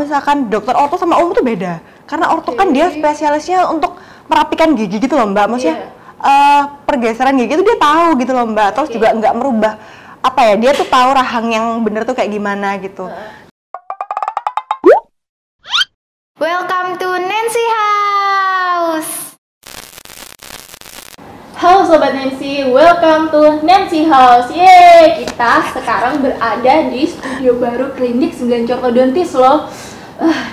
Misalkan dokter orto sama umum tuh beda, karena orto kan dia spesialisnya untuk merapikan gigi gitu loh Mbak, maksudnya pergeseran gigi itu dia tahu gitu loh Mbak, terus juga nggak merubah apa ya, dia tuh tahu rahang yang bener tuh kayak gimana gitu. Welcome to Nancy House. Halo Sobat Nancy, welcome to Nancy House. Yeay, kita sekarang berada di studio baru klinik 9 Ortodontis loh.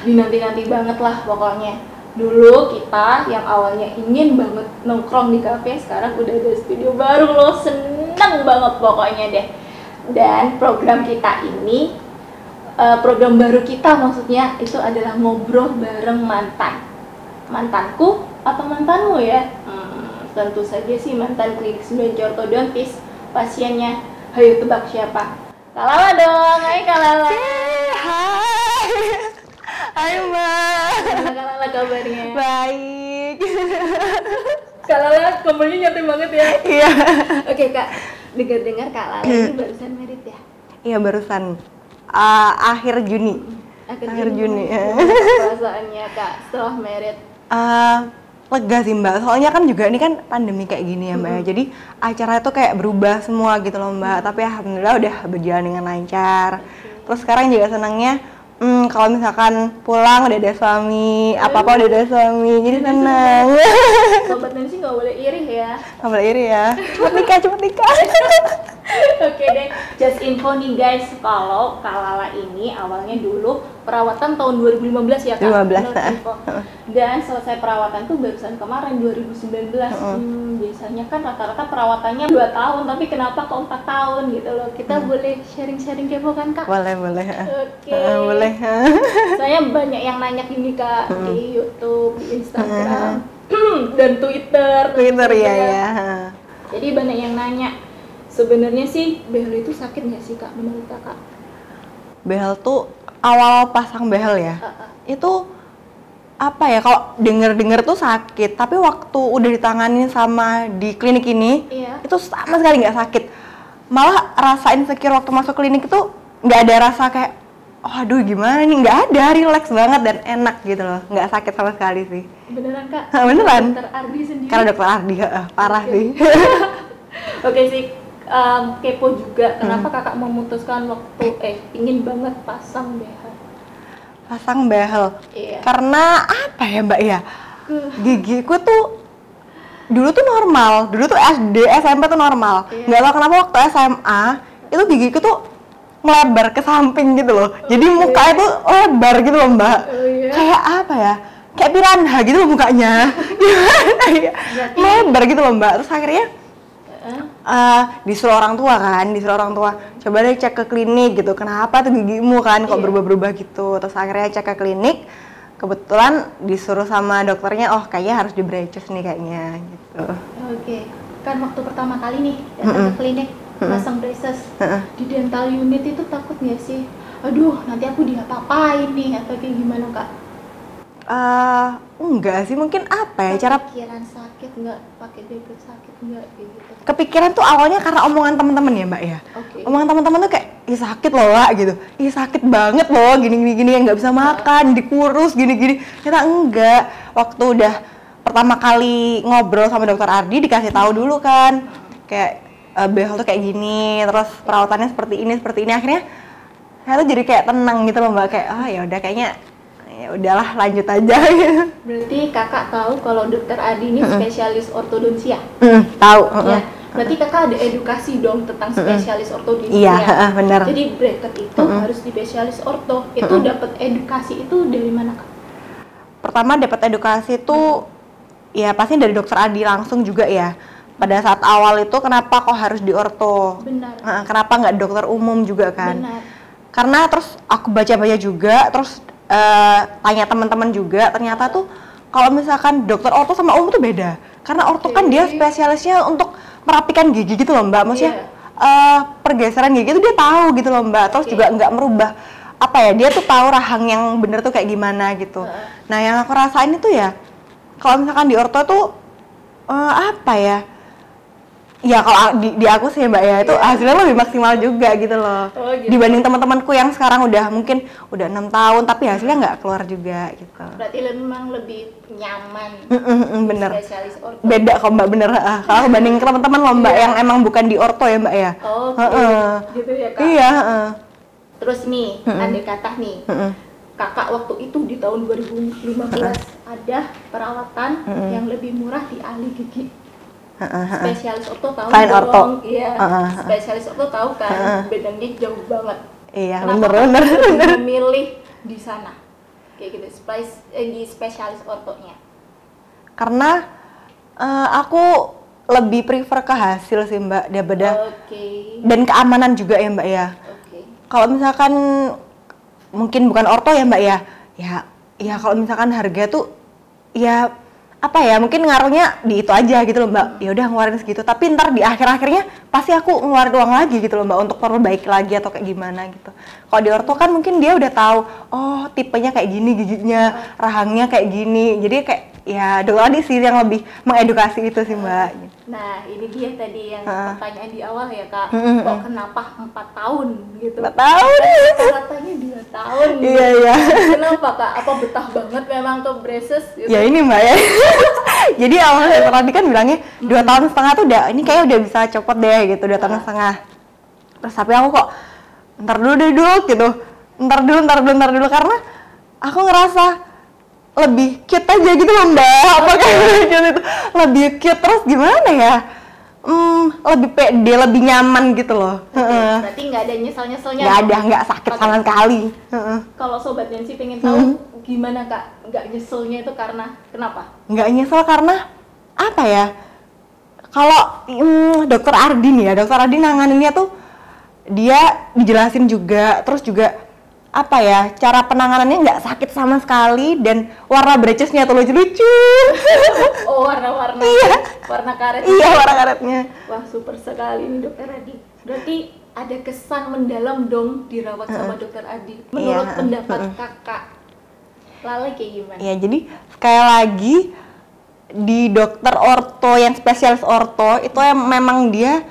Dinanti-nanti banget lah pokoknya. Dulu kita yang awalnya ingin banget nongkrong di kafe, sekarang udah ada studio baru loh. Seneng banget pokoknya deh. Dan program kita ini, program baru kita maksudnya itu adalah ngobrol bareng mantan. Mantanku atau mantanmu ya? Tentu saja sih mantan klinik 9 Ortodontis. Pasiennya, ayo tebak siapa? Kak Lala dong, hai Kak Lala. Hai. Hai Mbak. Gimana Kak Lala kabarnya? Baik. Kak Lala kabarnya nyantai banget ya? Iya. Oke Kak, dengar-dengar Kak Lala ini barusan merit ya? Iya barusan, akhir Juni. Akhir Juni. Perasaannya Kak setelah merit? Lega sih Mbak, soalnya kan juga ini kan pandemi kayak gini ya Mbak ya, jadi acara itu kayak berubah semua gitu loh Mbak, tapi alhamdulillah udah berjalan dengan lancar. Terus sekarang juga senangnya kalau misalkan pulang udah ada suami, apa-apa udah ada suami, jadi senang. Sobat Nancy nggak boleh iri ya? Nggak boleh iri ya, cepet nikah. Oke deh, just info nih guys, kalau Kak Lala ini awalnya dulu perawatan tahun 2015 ya Kak? 2015, Info. Dan selesai perawatan tuh barusan kemarin 2019. Biasanya kan rata-rata perawatannya 2 tahun, tapi kenapa kok 4 tahun gitu loh? Kita boleh sharing-sharing kepo kan Kak? Boleh. Oke. Boleh. Saya banyak yang nanya gini Kak, di YouTube, di Instagram, dan Twitter ya. Jadi banyak yang nanya, sebenarnya sih behel itu sakit nggak sih Kak menurut Kakak? Behel tuh awal pasang behel ya, itu apa ya, kalau denger tuh sakit, tapi waktu udah ditangani sama di klinik ini, itu sama sekali nggak sakit. Malah rasa insecure waktu masuk klinik itu nggak ada rasa kayak, oh aduh gimana nih, nggak ada, relax banget dan enak gitu loh, nggak sakit sama sekali sih. Beneran Kak? Beneran. Dokter Ardi sendiri? Karena dokter Ardi, parah sih. Oke sih, kepo juga, kenapa Kakak memutuskan waktu ingin banget pasang behel? Pasang behel? Iya. Karena apa ya Mbak ya, gigiku tuh dulu tuh normal, dulu tuh SD, SMP tuh normal. Nggak tahu kenapa waktu SMA itu gigiku tuh melebar ke samping gitu loh. Jadi muka itu lebar gitu loh Mbak. Kayak apa ya? Kayak piranha gitu loh mukanya. Gimana ya? Melebar gitu loh Mbak. Terus akhirnya disuruh orang tua, coba deh cek ke klinik gitu. Kenapa tuh gigimu kan kok berubah-berubah gitu. Terus akhirnya cek ke klinik. Kebetulan disuruh sama dokternya, oh kayaknya harus di braces nih kayaknya gitu. Oke. Kan waktu pertama kali nih datang ke klinik pasang braces di dental unit itu takut nggak sih? Aduh, nanti aku diapa-apain nih atau kayak gimana Kak? Enggak sih, mungkin apa ya, cara Kepikiran sakit nggak, pakai braces sakit nggak kayak gitu? Kepikiran tuh awalnya karena omongan teman-teman ya Mbak ya. Omongan teman-teman tuh kayak, ih sakit loh Wak gitu, ih sakit banget loh, gini yang nggak bisa makan, dikurus gini. Ternyata enggak. Waktu udah pertama kali ngobrol sama dokter Ardi, dikasih tahu dulu kan, kayak behel tuh kayak gini, terus perawatannya seperti ini. Akhirnya saya tuh jadi kayak tenang gitu loh Mbak, kayak ya udah kayaknya ya udahlah lanjut aja. Berarti Kakak tahu kalau dokter Adi ini spesialis ortodontia? Tahu. Ya. Berarti Kakak ada edukasi dong tentang spesialis ortodontia. Iya, benar. Jadi bracket itu harus di spesialis orto. Itu dapat edukasi itu dari mana Kak? Pertama dapat edukasi itu ya pasti dari dokter Adi langsung juga ya. Pada saat awal itu kenapa kok harus di orto? Benar. Kenapa nggak dokter umum juga kan? Benar. Karena terus aku baca-baca juga, terus tanya teman-teman juga, ternyata tuh kalau misalkan dokter orto sama umum tuh beda. Karena orto kan dia spesialisnya untuk merapikan gigi gitu loh Mbak, maksudnya pergeseran gigi itu dia tahu gitu loh Mbak. Terus juga nggak merubah apa ya, dia tuh tahu rahang yang bener tuh kayak gimana gitu. Nah yang aku rasain itu ya, kalau misalkan di orto tuh apa ya, Ya kalau di aku sih Mbak ya, itu hasilnya lebih maksimal juga gitu loh. Oh, gitu. Dibanding teman-temanku yang sekarang mungkin udah 6 tahun tapi hasilnya nggak keluar juga gitu. Berarti memang lebih nyaman. Bener. Spesialis orto. Beda kok Mbak, bener. Kalau banding teman-teman lo Mbak yang emang bukan di orto ya Mbak ya. Oke. Gitu ya Kak. Iya. Terus nih, andai kata nih, Kakak waktu itu di tahun 2015 ada perawatan yang lebih murah di ahli gigi. Spesialis orto tahu Selain dong, orto. iya. Spesialis orto tahu kan, bedanya jauh banget. Iya, Kenapa bener. Kakak memilih di sana? Kayak gitu, di spesialis ortonya. Karena aku lebih prefer ke hasil sih Mbak daripada dan keamanan juga ya Mbak ya. Kalau misalkan mungkin bukan orto ya Mbak ya, ya kalau misalkan harga tuh ya apa ya, mungkin ngaruhnya di itu aja gitu loh Mbak. Ya udah ngeluarin segitu, tapi ntar di akhir-akhirnya pasti aku ngeluarin uang lagi gitu loh Mbak untuk perbaiki lagi atau kayak gimana gitu. Kalau di orto kan mungkin dia udah tahu, oh tipenya kayak gini giginya, rahangnya kayak gini. Jadi kayak ya dokter Adi sih yang lebih mengedukasi itu sih Mbak. Nah ini dia tadi yang pertanyaan di awal ya Kak, kok kenapa 4 tahun gitu? 4 tahun? Katanya 2 tahun. Iya. Kenapa Kak? Apa betah banget memang ke braces gitu? Ya ini Mbak ya. Jadi awalnya dokter Adi kan bilangnya 2 tahun setengah tuh udah, ini kayak udah bisa copot deh gitu, 2 tahun setengah. Terus tapi aku kok ntar dulu gitu, ntar dulu karena aku ngerasa lebih cute aja gitu loh Mbak. Apa kayak gitu, lebih cute, terus gimana ya, lebih pede, lebih nyaman gitu loh. Berarti nggak ada nyesel-nyeselnya? Nggak sakit sama sekali. Kalau Sobat Nancy pengen tahu gimana Kak, nggak nyeselnya itu karena kenapa? Nggak nyesel karena apa ya, kalau dokter Ardi nih ya, dokter Ardi nanganinnya tuh dia dijelasin juga, terus juga apa ya, cara penanganannya nggak sakit sama sekali, dan warna braces-nya tuh lucu-lucu. Oh warna-warna. Iya. Warna karet. Iya, warna karetnya. Wah super sekali nih dokter Adi. Berarti ada kesan mendalam dong dirawat sama dokter Adi. Menurut pendapat Kakak, Lale kayak gimana? Ya jadi sekali lagi di dokter orto yang spesialis orto itu memang dia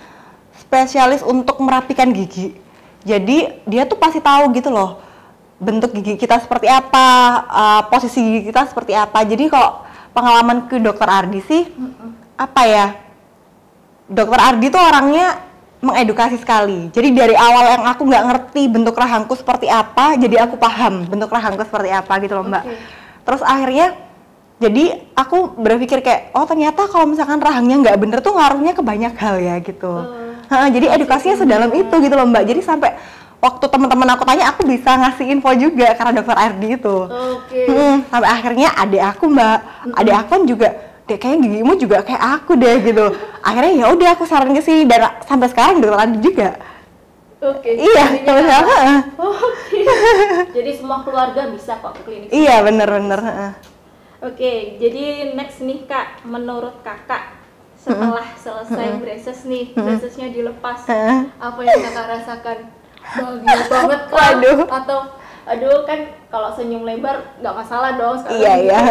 spesialis untuk merapikan gigi. Jadi dia tuh pasti tahu gitu loh bentuk gigi kita seperti apa, posisi gigi kita seperti apa. Jadi kalau pengalaman ke dokter Ardi sih apa ya, dokter Ardi tuh orangnya mengedukasi sekali. Jadi dari awal yang aku nggak ngerti bentuk rahangku seperti apa, jadi aku paham bentuk rahangku seperti apa gitu loh Mbak. Terus akhirnya jadi aku berpikir kayak, oh ternyata kalau misalkan rahangnya nggak bener tuh ngaruhnya ke banyak hal ya gitu. Jadi edukasinya sedalam itu gitu loh Mbak. Jadi sampai waktu teman-teman aku tanya, aku bisa ngasih info juga karena dokter Ardi itu. Sampai akhirnya adik aku Mbak, adik aku kan juga, deh kayaknya gigimu juga kayak aku deh gitu. Akhirnya ya udah aku saran ke sini, dan sampai sekarang dokter Ardi juga. Iya, sampai sekarang. Jadi semua keluarga bisa kok ke klinik. Iya bener. Jadi next nih Kak, menurut Kakak setelah selesai braces nih, bracesnya dilepas, apa yang Kakak rasakan? Bahagia banget Kak? Atau aduh kan kalau senyum lebar nggak masalah dong sekarang. Iya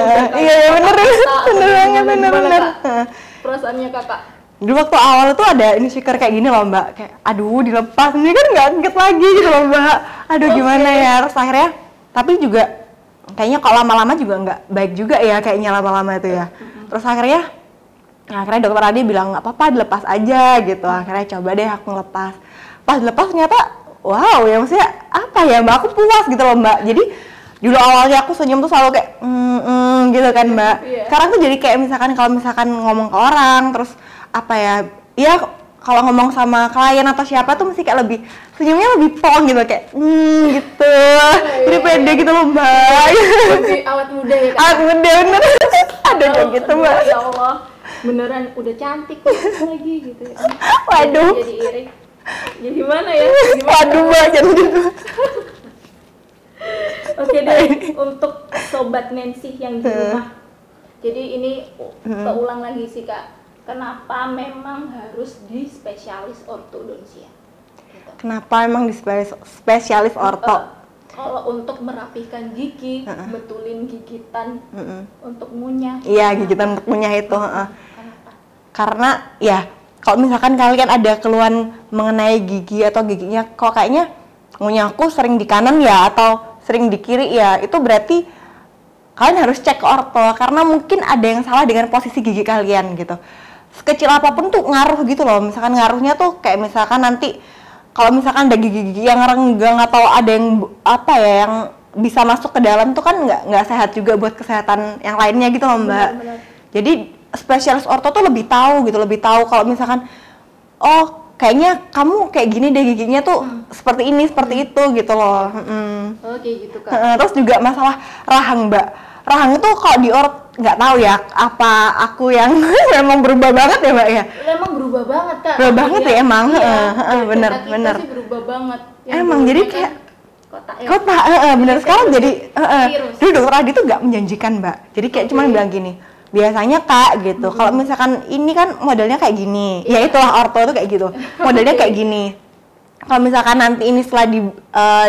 bener. Perasaannya Kakak? Dulu waktu awal tuh ada insecure kayak gini loh Mbak, kayak aduh dilepas ini kan nggak deket lagi gitu loh Mbak, aduh gimana ya. Terus akhirnya tapi juga kayaknya kalau lama-lama juga nggak baik juga ya kayaknya lama-lama itu ya. Terus akhirnya dokter Adi bilang nggak apa-apa dilepas aja gitu. Akhirnya coba deh aku ngelepas. Pas dilepas ternyata wow, ya maksudnya apa ya Mbak, aku puas gitu loh Mbak. Jadi dulu awalnya aku senyum tuh selalu kayak gitu kan Mbak. Sekarang tuh jadi kayak kalau misalkan ngomong ke orang, terus apa ya kalau ngomong sama klien atau siapa tuh mesti kayak lebih senyumnya lebih pong gitu, kayak gitu. Jadi pede gitu loh Mbak. Lebih awet muda ya Kak? Awet muda bener. Ada kayak gitu Mbak. Ya Allah, beneran udah cantik lagi gitu ya. Waduh. Jadi iri. Jadi gimana ya? Waduh Mbak, jadi gitu. Oke deh, untuk Sobat Nancy yang di rumah. Jadi ini keulang lagi sih Kak. Kenapa memang harus di spesialis ortodontia? Gitu. Kenapa emang di spesialis orto? Kalau untuk merapikan gigi, betulin gigitan, untuk ngunyah. Iya, gigitan untuk ngunyah itu. Karena ya kalau misalkan kalian ada keluhan mengenai gigi atau giginya kok kayaknya ngunyahku sering di kanan ya atau sering di kiri ya, itu berarti kalian harus cek ke orto karena mungkin ada yang salah dengan posisi gigi kalian gitu. Sekecil apapun tuh ngaruh gitu loh. Misalkan ngaruhnya tuh kayak misalkan nanti kalau misalkan ada gigi-gigi yang renggang atau ada yang apa ya yang bisa masuk ke dalam tuh kan nggak sehat juga buat kesehatan yang lainnya gitu loh Mbak. Benar. Jadi spesialis orto tuh lebih tahu gitu, lebih tahu kalau misalkan oh kayaknya kamu kayak gini deh giginya tuh seperti ini seperti itu gitu loh. Oke gitu Kak. Terus juga masalah rahang Mbak. Rahang itu kalau di nggak tahu ya apa aku yang memang berubah banget ya Mbak ya. Emang berubah banget Kak. Berubah banget ya emang. Iya, Bener kita bener. sih berubah banget. Yang Emang dulu jadi kan kayak kotak ya. kota bener sekarang jadi virus. dulu dokter Adi tuh nggak menjanjikan Mbak. Jadi kayak cuman bilang gini, biasanya Kak gitu. Kalau misalkan ini kan modelnya kayak gini, ya itulah orto tuh kayak gitu. Modelnya kayak gini. Kalau misalkan nanti ini setelah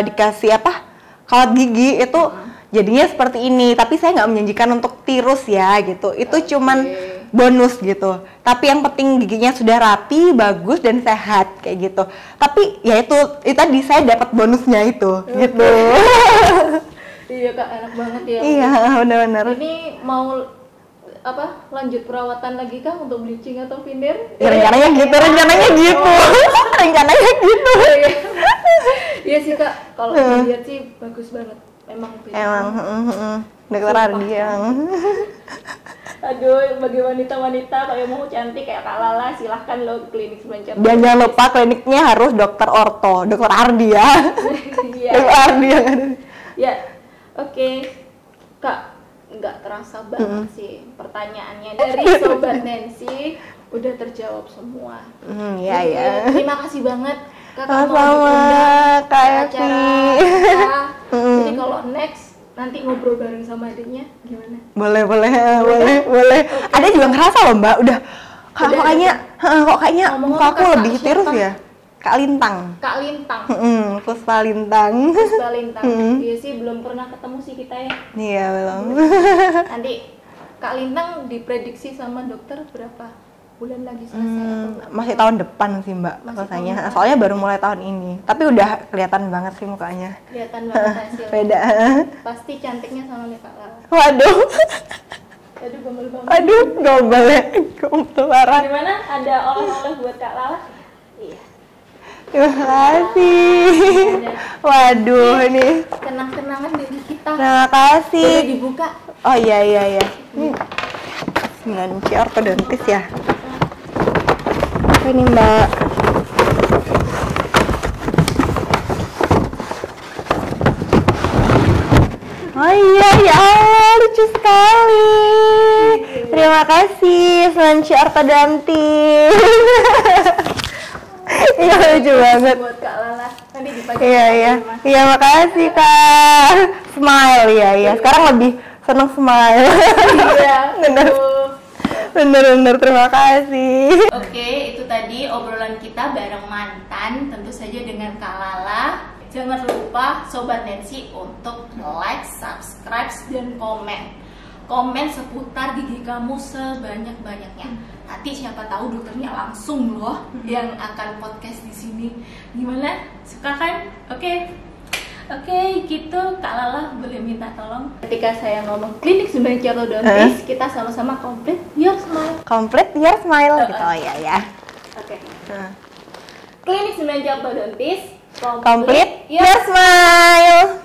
dikasih apa kawat gigi itu jadinya seperti ini, tapi saya nggak menjanjikan untuk tirus ya gitu. Itu cuman bonus gitu. Tapi yang penting giginya sudah rapi, bagus dan sehat kayak gitu. Tapi ya itu tadi saya dapat bonusnya itu gitu. Iya Kak, enak banget ya. Iya, benar-benar. Ini mau apa? Lanjut perawatan lagi Kah untuk bleaching atau finder? Ya, rencananya gitu. Rencananya gitu. Iya sih Kak, kalau dilihat sih bagus banget. Emang dokter Ardi yang aduh, bagi wanita-wanita kalau yang mau cantik kayak Kak Lala silahkan lo ke klinik Sebencar. Dan jangan lupa kliniknya harus dokter orto, dokter Ardi ya. Iya. Dokter Ardi yang ada. Ya, oke. Kak, nggak terasa banget sih pertanyaannya dari Sobat Nancy udah terjawab semua. Iya ya. Terima kasih banget Kak Sama-sama, Kak Evi. kita. Jadi kalau next nanti ngobrol bareng sama adiknya gimana? Boleh. Ada juga ngerasa loh Mbak, udah kok kayaknya muka aku lebih tirus ya. Kak Lintang. Kak Lintang. Puspa Lintang. Puspa Lintang. Iya sih belum pernah ketemu sih kita ya. Iya belum. Nanti Kak Lintang diprediksi sama dokter berapa bulan lagi selesai? Masih tahun depan sih Mbak selesainya. Soalnya baru mulai tahun ini. Tapi udah kelihatan banget sih mukanya. Kelihatan banget hasilnya. Beda. Pasti cantiknya sama nih Kak Lala. Waduh. Aduh gombal banget. Aduh, gombal ya. Gombal parah. Gimana? Ada oleh-oleh buat Kak Lala? Iya. Terima kasih. Waduh, ini Kenang-kenangan dari kita. terima kasih. Udah dibuka. Oh iya. Ini 9 ortodontis ya. Apa ini Mbak? Oh iya, ya Allah, lucu sekali. Terima kasih, Selanci ortodontis. Iya, lucu banget. Buat Kak Lala. Nanti dipakai. Iya. Iya, makasih Kak. Smile ya. Sekarang lebih seneng smile. Iya. Bener, terima kasih. Oke, itu tadi obrolan kita bareng mantan, tentu saja dengan Kak Lala. Jangan lupa Sobat Nancy untuk like, subscribe, dan komen. Komen seputar gigi kamu sebanyak-banyaknya. Nanti siapa tahu dokternya langsung loh yang akan podcast di sini. Gimana? Suka kan? Oke, gitu Kak Lala boleh minta tolong. Ketika saya ngomong klinik Sebencar Ortodontis, kita sama-sama complete your smile. Complete your smile gitu. Oh iya ya. Oke. Klinik Sebencar Ortodontis, Complete your smile.